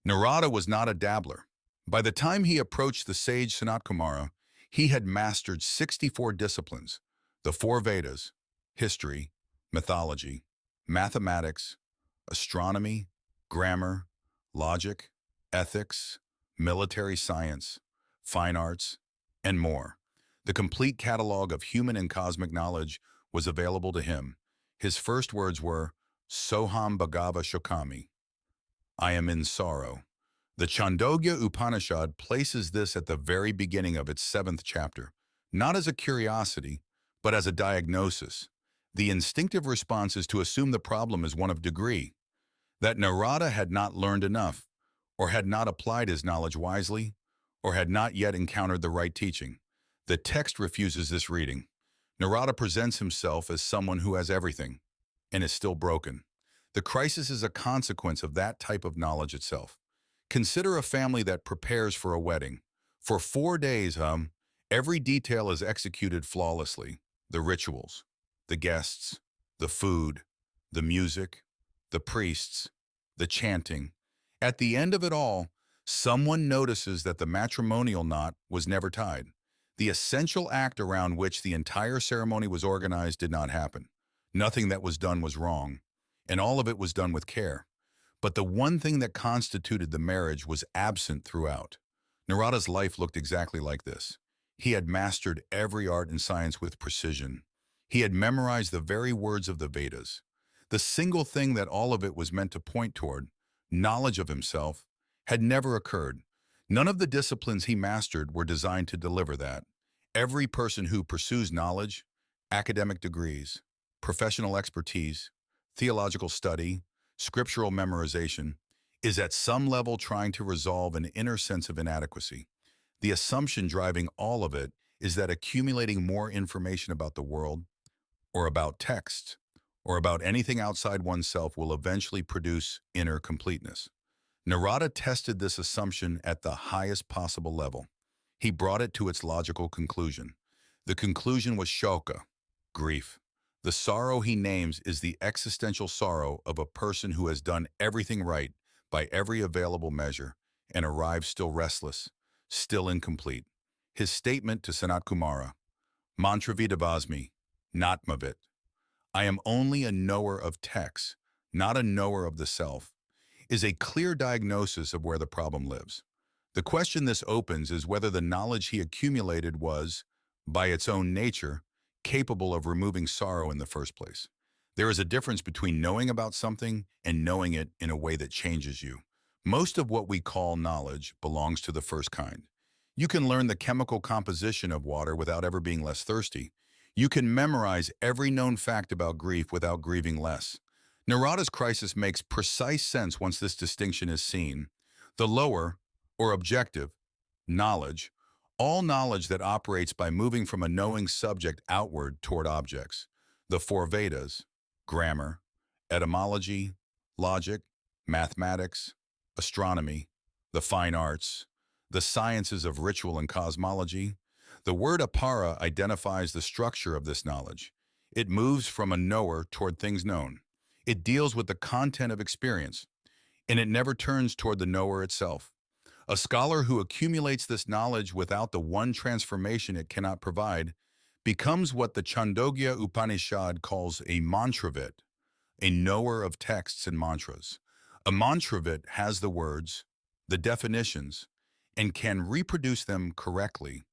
Narada was not a dabbler. By the time he approached the sage Sanat Kumara, he had mastered 64 disciplines, the four Vedas, history, mythology, mathematics, astronomy, grammar, logic, ethics, military science, fine arts, and more. The complete catalog of human and cosmic knowledge was available to him. His first words were, Soham Bhagava Shokami, I am in sorrow. The Chandogya Upanishad places this at the very beginning of its seventh chapter, not as a curiosity, but as a diagnosis. The instinctive response is to assume the problem is one of degree, that Narada had not learned enough, or had not applied his knowledge wisely, or had not yet encountered the right teaching. The text refuses this reading. Narada presents himself as someone who has everything, and is still broken. The crisis is a consequence of that type of knowledge itself. Consider a family that prepares for a wedding. For 4 days, every detail is executed flawlessly. The rituals, the guests, the food, the music, the priests, the chanting. At the end of it all, someone notices that the matrimonial knot was never tied. The essential act around which the entire ceremony was organized did not happen. Nothing that was done was wrong, and all of it was done with care. But the one thing that constituted the marriage was absent throughout. Narada's life looked exactly like this. He had mastered every art and science with precision. He had memorized the very words of the Vedas. The single thing that all of it was meant to point toward, knowledge of himself, had never occurred. None of the disciplines he mastered were designed to deliver that. Every person who pursues knowledge, academic degrees, professional expertise, theological study, scriptural memorization, is at some level trying to resolve an inner sense of inadequacy. The assumption driving all of it is that accumulating more information about the world, or about text, or about anything outside oneself will eventually produce inner completeness. Narada tested this assumption at the highest possible level. He brought it to its logical conclusion. The conclusion was shoka, grief. The sorrow he names is the existential sorrow of a person who has done everything right by every available measure and arrives still restless, still incomplete. His statement to Sanat Kumara, Mantravidavasmi, not Mavit. I am only a knower of texts, not a knower of the self, is a clear diagnosis of where the problem lives. The question this opens is whether the knowledge he accumulated was, by its own nature, capable of removing sorrow in the first place. There is a difference between knowing about something and knowing it in a way that changes you. Most of what we call knowledge belongs to the first kind. You can learn the chemical composition of water without ever being less thirsty. You can memorize every known fact about grief without grieving less. Narada's crisis makes precise sense once this distinction is seen. The lower, or objective, knowledge, all knowledge that operates by moving from a knowing subject outward toward objects. The four Vedas, grammar, etymology, logic, mathematics, astronomy, the fine arts, the sciences of ritual and cosmology. The word apara identifies the structure of this knowledge. It moves from a knower toward things known. It deals with the content of experience, and it never turns toward the knower itself. A scholar who accumulates this knowledge without the one transformation it cannot provide becomes what the Chandogya Upanishad calls a mantravit, a knower of texts and mantras. A mantravit has the words, the definitions, and can reproduce them correctly,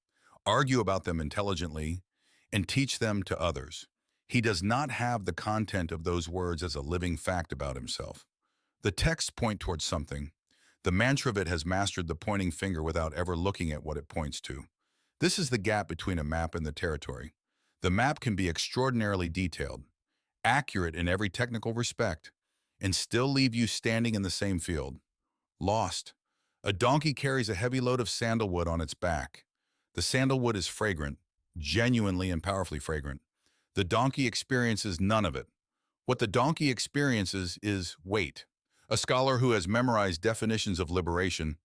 argue about them intelligently, and teach them to others. He does not have the content of those words as a living fact about himself. The texts point towards something. The mantravit has mastered the pointing finger without ever looking at what it points to. This is the gap between a map and the territory. The map can be extraordinarily detailed, accurate in every technical respect, and still leave you standing in the same field. Lost. A donkey carries a heavy load of sandalwood on its back. The sandalwood is fragrant, genuinely and powerfully fragrant. The donkey experiences none of it. What the donkey experiences is weight. A scholar who has memorized definitions of liberation,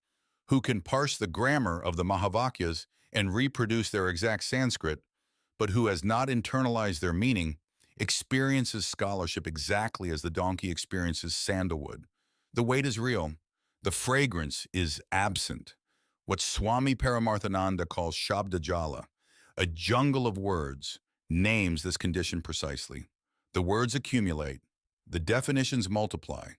who can parse the grammar of the Mahavakyas and reproduce their exact Sanskrit, but who has not internalized their meaning, experiences scholarship exactly as the donkey experiences sandalwood. The weight is real. The fragrance is absent. What Swami Paramarthananda calls Shabdajala, a jungle of words, names this condition precisely. The words accumulate, the definitions multiply,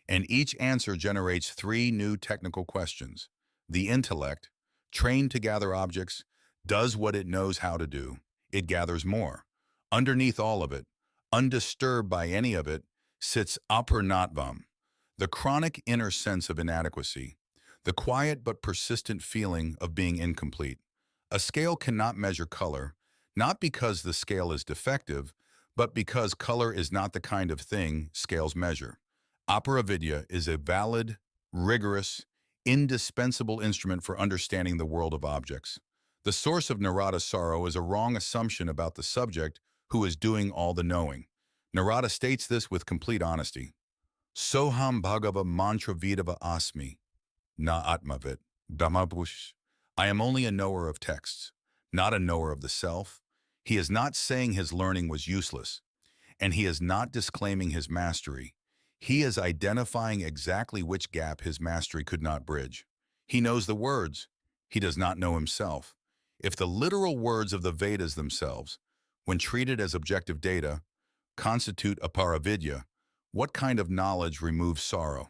and each answer generates three new technical questions. The intellect, trained to gather objects, does what it knows how to do. It gathers more. Underneath all of it, undisturbed by any of it, sits apara, the chronic inner sense of inadequacy, the quiet but persistent feeling of being incomplete. A scale cannot measure color, not because the scale is defective, but because color is not the kind of thing scales measure. Apara vidya is a valid, rigorous, indispensable instrument for understanding the world of objects. The source of Narada's sorrow is a wrong assumption about the subject who is doing all the knowing. Narada states this with complete honesty. Soham bhagava mantra vidava asmi, na atmavit, dhammapush. I am only a knower of texts, not a knower of the self. He is not saying his learning was useless, and he is not disclaiming his mastery. He is identifying exactly which gap his mastery could not bridge. He knows the words. He does not know himself. If the literal words of the Vedas themselves, when treated as objective data, constitute apara vidya, what kind of knowledge removes sorrow?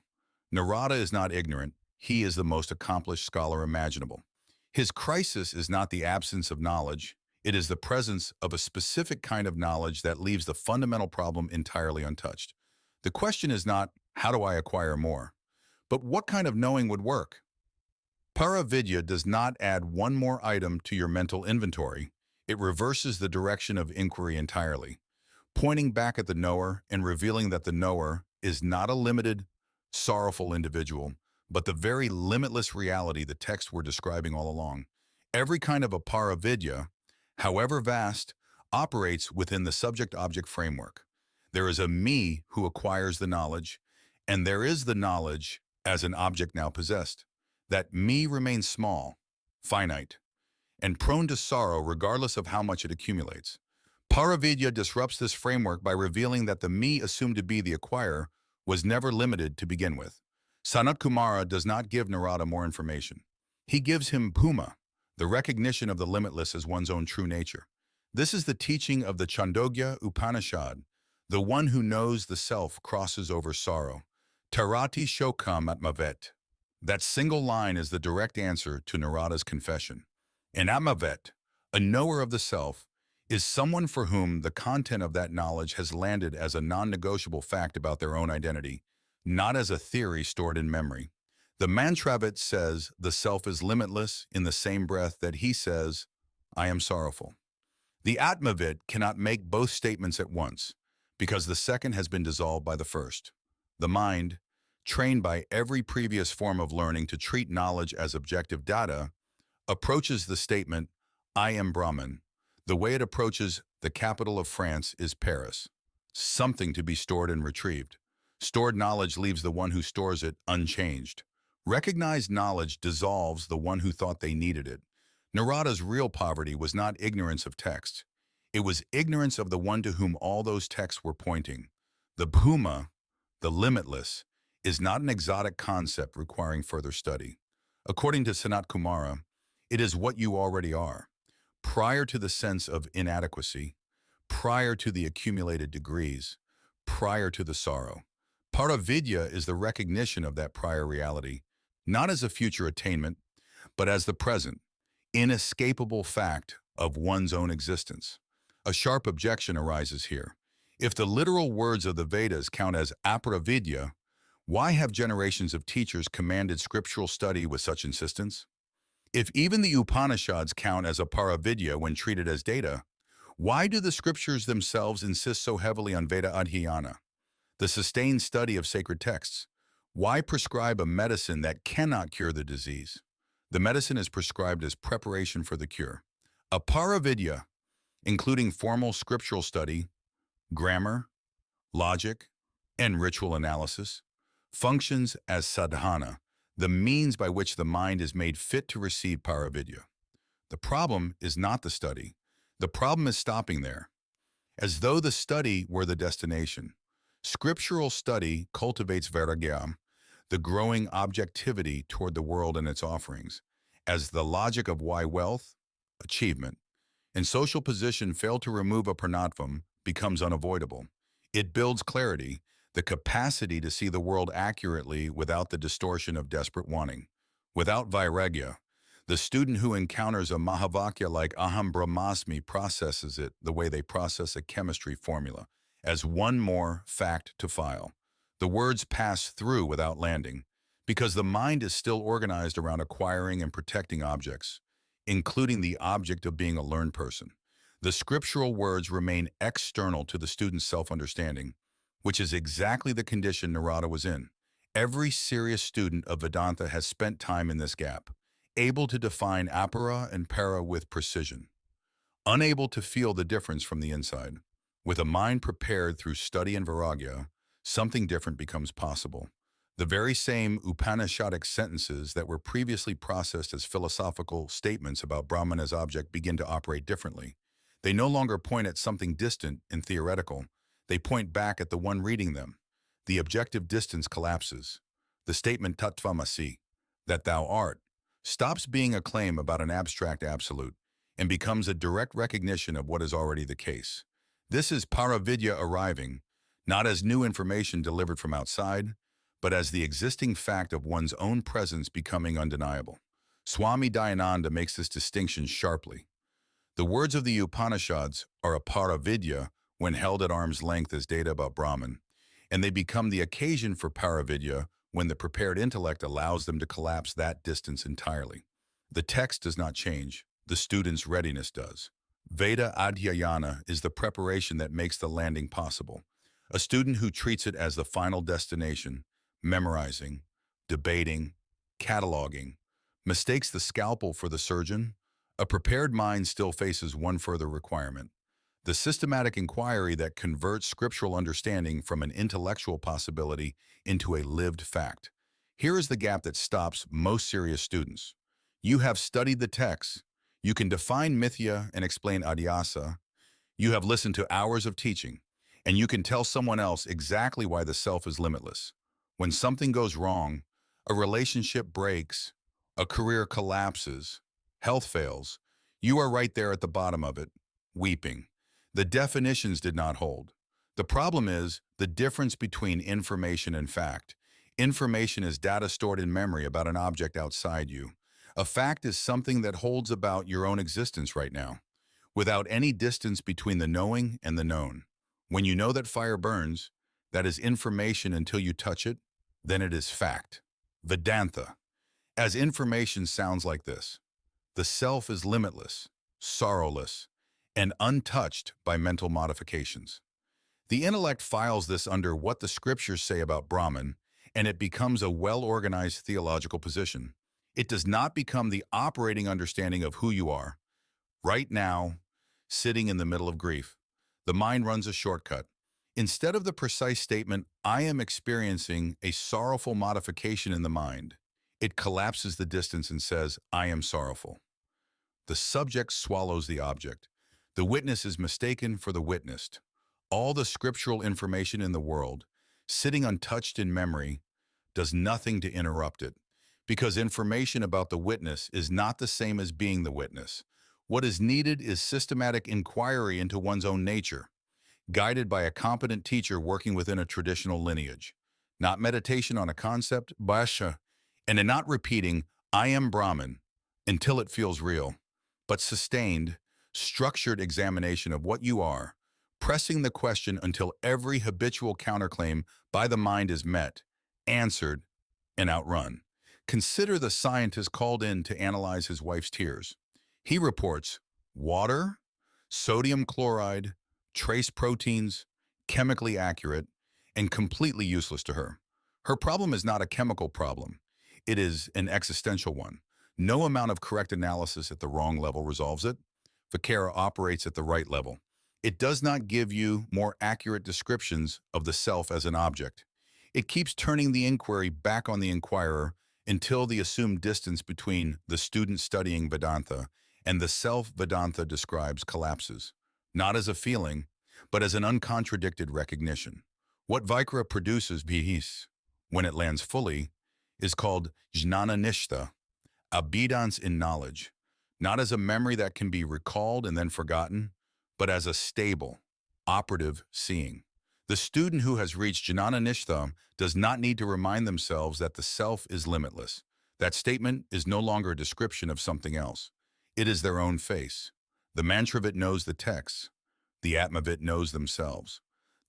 Narada is not ignorant. He is the most accomplished scholar imaginable. His crisis is not the absence of knowledge. It is the presence of a specific kind of knowledge that leaves the fundamental problem entirely untouched. The question is not, how do I acquire more? But what kind of knowing would work? Paravidya does not add one more item to your mental inventory. It reverses the direction of inquiry entirely, pointing back at the knower and revealing that the knower is not a limited, sorrowful individual, but the very limitless reality the texts were describing all along. Every kind of apara vidya, however vast, operates within the subject-object framework. There is a me who acquires the knowledge, and there is the knowledge as an object now possessed. That me remains small, finite, and prone to sorrow regardless of how much it accumulates. Paravidya disrupts this framework by revealing that the me assumed to be the acquirer was never limited to begin with. Sanat Kumara does not give Narada more information. He gives him bhuma, the recognition of the limitless as one's own true nature. This is the teaching of the Chandogya Upanishad. The one who knows the self crosses over sorrow. Tarati shokam atmavet. That single line is the direct answer to Narada's confession. An atmavet, a knower of the self, is someone for whom the content of that knowledge has landed as a non-negotiable fact about their own identity, not as a theory stored in memory. The Mantravit says the self is limitless in the same breath that he says, I am sorrowful. The Atmavit cannot make both statements at once, because the second has been dissolved by the first. The mind, trained by every previous form of learning to treat knowledge as objective data, approaches the statement, I am Brahman. The way it approaches the capital of France is Paris, something to be stored and retrieved. Stored knowledge leaves the one who stores it unchanged. Recognized knowledge dissolves the one who thought they needed it. Narada's real poverty was not ignorance of text. It was ignorance of the one to whom all those texts were pointing. The bhuma, the limitless, is not an exotic concept requiring further study. According to Sanat Kumara, it is what you already are. Prior to the sense of inadequacy, prior to the accumulated degrees, prior to the sorrow. Paravidya is the recognition of that prior reality, not as a future attainment, but as the present, inescapable fact of one's own existence. A sharp objection arises here. If the literal words of the Vedas count as apara-vidya, why have generations of teachers commanded scriptural study with such insistence? If even the Upanishads count as apara-vidya when treated as data, why do the scriptures themselves insist so heavily on Veda adhyana, the sustained study of sacred texts? Why prescribe a medicine that cannot cure the disease? The medicine is prescribed as preparation for the cure. Apara-vidya, including formal scriptural study, grammar, logic, and ritual analysis, functions as sadhana, the means by which the mind is made fit to receive paravidya. The problem is not the study. The problem is stopping there, as though the study were the destination. Scriptural study cultivates vairagya, the growing objectivity toward the world and its offerings, as the logic of why wealth, achievement, and social position fail to remove a pranatvam becomes unavoidable. It builds clarity, the capacity to see the world accurately without the distortion of desperate wanting. Without vairagya, the student who encounters a mahavakya like aham brahmasmi processes it the way they process a chemistry formula, as one more fact to file. The words pass through without landing, because the mind is still organized around acquiring and protecting objects, including the object of being a learned person. The scriptural words remain external to the student's self-understanding, which is exactly the condition Narada was in. Every serious student of Vedanta has spent time in this gap, able to define apara and para with precision, unable to feel the difference from the inside. With a mind prepared through study and vairagya, something different becomes possible. The very same Upanishadic sentences that were previously processed as philosophical statements about Brahman as object begin to operate differently. They no longer point at something distant and theoretical. They point back at the one reading them. The objective distance collapses. The statement tattvamasi, that thou art, stops being a claim about an abstract absolute and becomes a direct recognition of what is already the case. This is para-vidya arriving, not as new information delivered from outside, but as the existing fact of one's own presence becoming undeniable. Swami Dayananda makes this distinction sharply. The words of the Upanishads are apara vidya when held at arm's length as data about Brahman, and they become the occasion for paravidya when the prepared intellect allows them to collapse that distance entirely. The text does not change, the student's readiness does. Veda adhyayana is the preparation that makes the landing possible. A student who treats it as the final destination, memorizing, debating, cataloging, mistakes the scalpel for the surgeon. A prepared mind still faces one further requirement: the systematic inquiry that converts scriptural understanding from an intellectual possibility into a lived fact. Here is the gap that stops most serious students. You have studied the text. You can define mithya and explain adhyasa. You have listened to hours of teaching, and you can tell someone else exactly why the self is limitless. When something goes wrong, a relationship breaks, a career collapses, health fails, you are right there at the bottom of it, weeping. The definitions did not hold. The problem is the difference between information and fact. Information is data stored in memory about an object outside you. A fact is something that holds about your own existence right now, without any distance between the knowing and the known. When you know that fire burns, that is information until you touch it, then it is fact. Vedanta. As information sounds like this: the self is limitless, sorrowless, and untouched by mental modifications. The intellect files this under what the scriptures say about Brahman, and it becomes a well-organized theological position. It does not become the operating understanding of who you are. Right now, sitting in the middle of grief, the mind runs a shortcut. Instead of the precise statement, I am experiencing a sorrowful modification in the mind, it collapses the distance and says, I am sorrowful. The subject swallows the object. The witness is mistaken for the witnessed. All the scriptural information in the world, sitting untouched in memory, does nothing to interrupt it, because information about the witness is not the same as being the witness. What is needed is systematic inquiry into one's own nature, guided by a competent teacher working within a traditional lineage, not meditation on a concept, bhasha, and in not repeating, I am Brahman, until it feels real, but sustained, structured examination of what you are, pressing the question until every habitual counterclaim by the mind is met, answered, and outrun. Consider the scientist called in to analyze his wife's tears. He reports water, sodium chloride, trace proteins, chemically accurate, and completely useless to her. Her problem is not a chemical problem. It is an existential one. No amount of correct analysis at the wrong level resolves it. Vichara operates at the right level. It does not give you more accurate descriptions of the self as an object. It keeps turning the inquiry back on the inquirer until the assumed distance between the student studying Vedanta and the self Vedanta describes collapses, not as a feeling, but as an uncontradicted recognition. What Vichara produces, bhis, when it lands fully, is called jnana, abidance in knowledge, not as a memory that can be recalled and then forgotten, but as a stable, operative seeing. The student who has reached jnana does not need to remind themselves that the self is limitless. That statement is no longer a description of something else. It is their own face. The mantravit knows the texts. The atmavit knows themselves.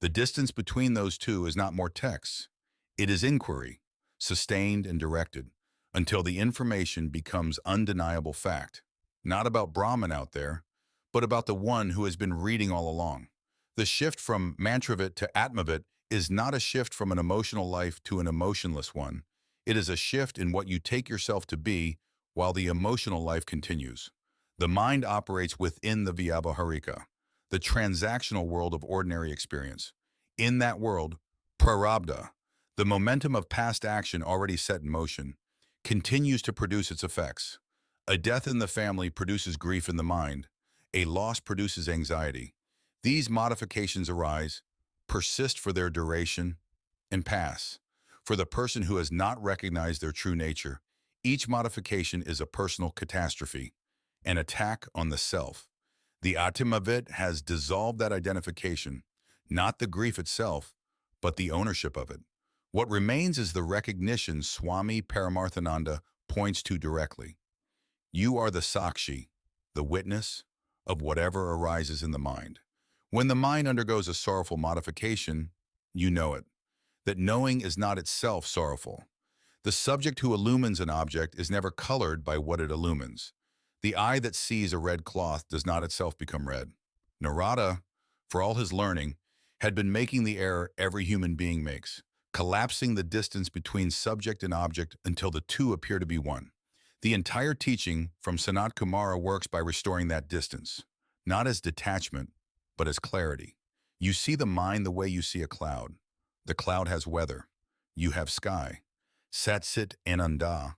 The distance between those two is not more texts. It is inquiry, sustained and directed, until the information becomes undeniable fact. Not about Brahman out there, but about the one who has been reading all along. The shift from mantravit to atmavit is not a shift from an emotional life to an emotionless one. It is a shift in what you take yourself to be while the emotional life continues. The mind operates within the vyavaharika, the transactional world of ordinary experience. In that world, prarabdha, the momentum of past action already set in motion, continues to produce its effects. A death in the family produces grief in the mind. A loss produces anxiety. These modifications arise, persist for their duration, and pass. For the person who has not recognized their true nature, each modification is a personal catastrophe, an attack on the self. The Atmavit has dissolved that identification, not the grief itself, but the ownership of it. What remains is the recognition Swami Paramarthananda points to directly. You are the Sakshi, the witness of whatever arises in the mind. When the mind undergoes a sorrowful modification, you know it. That knowing is not itself sorrowful. The subject who illumines an object is never colored by what it illumines. The eye that sees a red cloth does not itself become red. Narada, for all his learning, had been making the error every human being makes, collapsing the distance between subject and object until the two appear to be one. The entire teaching from Sanat Kumara works by restoring that distance, not as detachment, but as clarity. You see the mind the way you see a cloud. The cloud has weather. You have sky. Satsit Ananda.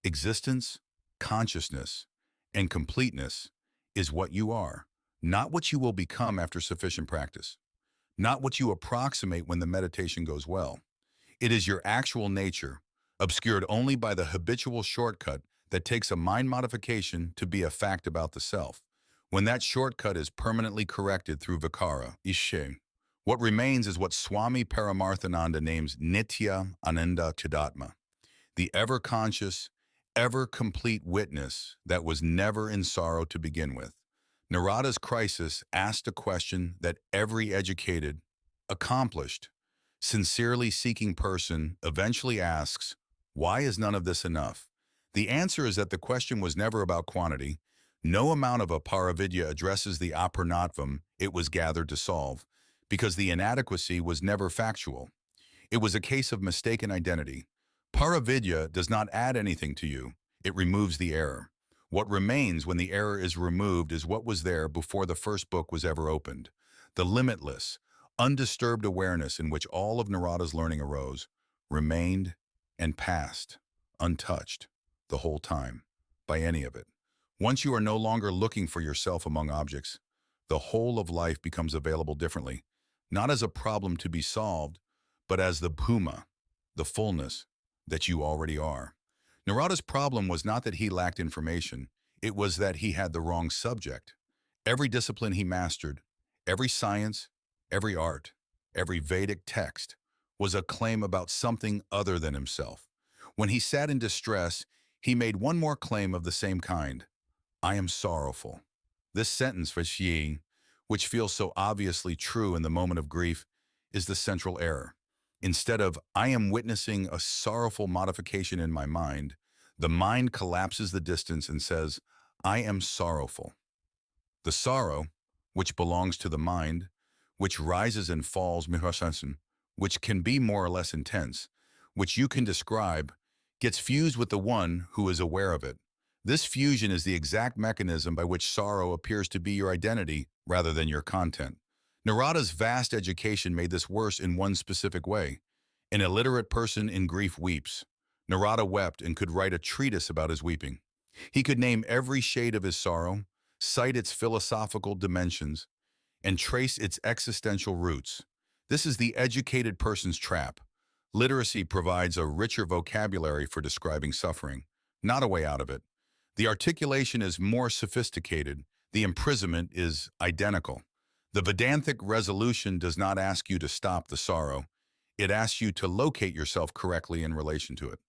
Existence, consciousness, and completeness is what you are, not what you will become after sufficient practice, not what you approximate when the meditation goes well. It is your actual nature, obscured only by the habitual shortcut that takes a mind modification to be a fact about the self. When that shortcut is permanently corrected through Vichara, Ishe, what remains is what Swami Paramarthananda names Nitya Ananda Chidatma, the ever-conscious, ever-complete witness that was never in sorrow to begin with. Narada's crisis asked a question that every educated, accomplished, sincerely seeking person eventually asks, why is none of this enough? The answer is that the question was never about quantity. No amount of apara vidya addresses the aparanatvam it was gathered to solve, because the inadequacy was never factual. It was a case of mistaken identity. Paravidya does not add anything to you. It removes the error. What remains when the error is removed is what was there before the first book was ever opened. The limitless, undisturbed awareness in which all of Narada's learning arose, remained and passed, untouched, the whole time, by any of it. Once you are no longer looking for yourself among objects, the whole of life becomes available differently, not as a problem to be solved, but as the bhuma, the fullness that you already are. Narada's problem was not that he lacked information, it was that he had the wrong subject. Every discipline he mastered, every science, every art, every Vedic text, was a claim about something other than himself. When he sat in distress, he made one more claim of the same kind. I am sorrowful. This sentence, Vichara, which feels so obviously true in the moment of grief, is the central error. Instead of, I am witnessing a sorrowful modification in my mind, the mind collapses the distance and says, I am sorrowful. The sorrow, which belongs to the mind, which rises and falls, which can be more or less intense, which you can describe, gets fused with the one who is aware of it. This fusion is the exact mechanism by which sorrow appears to be your identity rather than your content. Narada's vast education made this worse in one specific way. An illiterate person in grief weeps. Narada wept and could write a treatise about his weeping. He could name every shade of his sorrow, cite its philosophical dimensions, and trace its existential roots. This is the educated person's trap. Literacy provides a richer vocabulary for describing suffering, not a way out of it. The articulation is more sophisticated. The imprisonment is identical. The Vedantic resolution does not ask you to stop the sorrow. It asks you to locate yourself correctly in relation to it.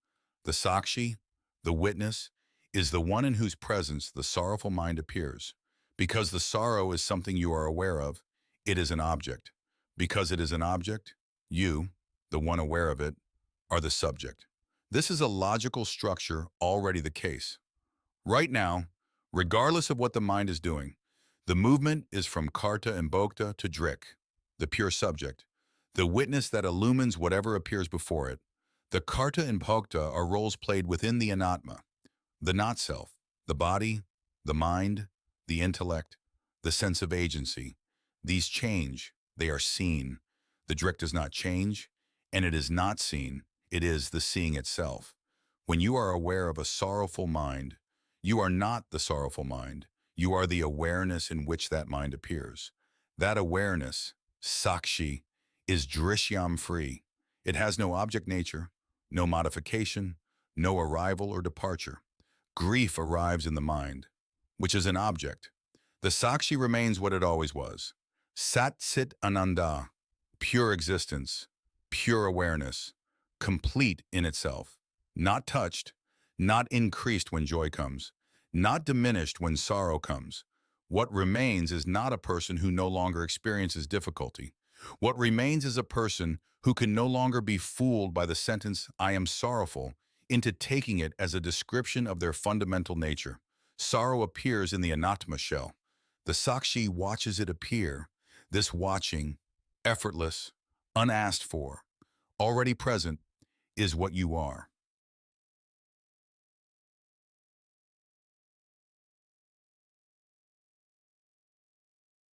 The Sakshi, the witness, is the one in whose presence the sorrowful mind appears. Because the sorrow is something you are aware of, it is an object. Because it is an object, you, the one aware of it, are the subject. This is a logical structure already the case. Right now, regardless of what the mind is doing, the movement is from karta and bhokta to drik, the pure subject, the witness that illumines whatever appears before it. The karta and bhokta are roles played within the anatma, the not-self, the body, the mind, the intellect, the sense of agency. These change, they are seen. The drik does not change, and it is not seen, it is the seeing itself. When you are aware of a sorrowful mind, you are not the sorrowful mind. You are the awareness in which that mind appears. That awareness, sakshi, is drishyam free. It has no object nature, no modification, no arrival or departure. Grief arrives in the mind, which is an object. The sakshi remains what it always was. Sat Sit Ananda, pure existence, pure awareness, complete in itself, not touched, not increased when joy comes, not diminished when sorrow comes. What remains is not a person who no longer experiences difficulty. What remains is a person who can no longer be fooled by the sentence, I am sorrowful, into taking it as a description of their fundamental nature. Sorrow appears in the anatma shell. The sakshi watches it appear. This watching, effortless, unasked for, already present, is what you are.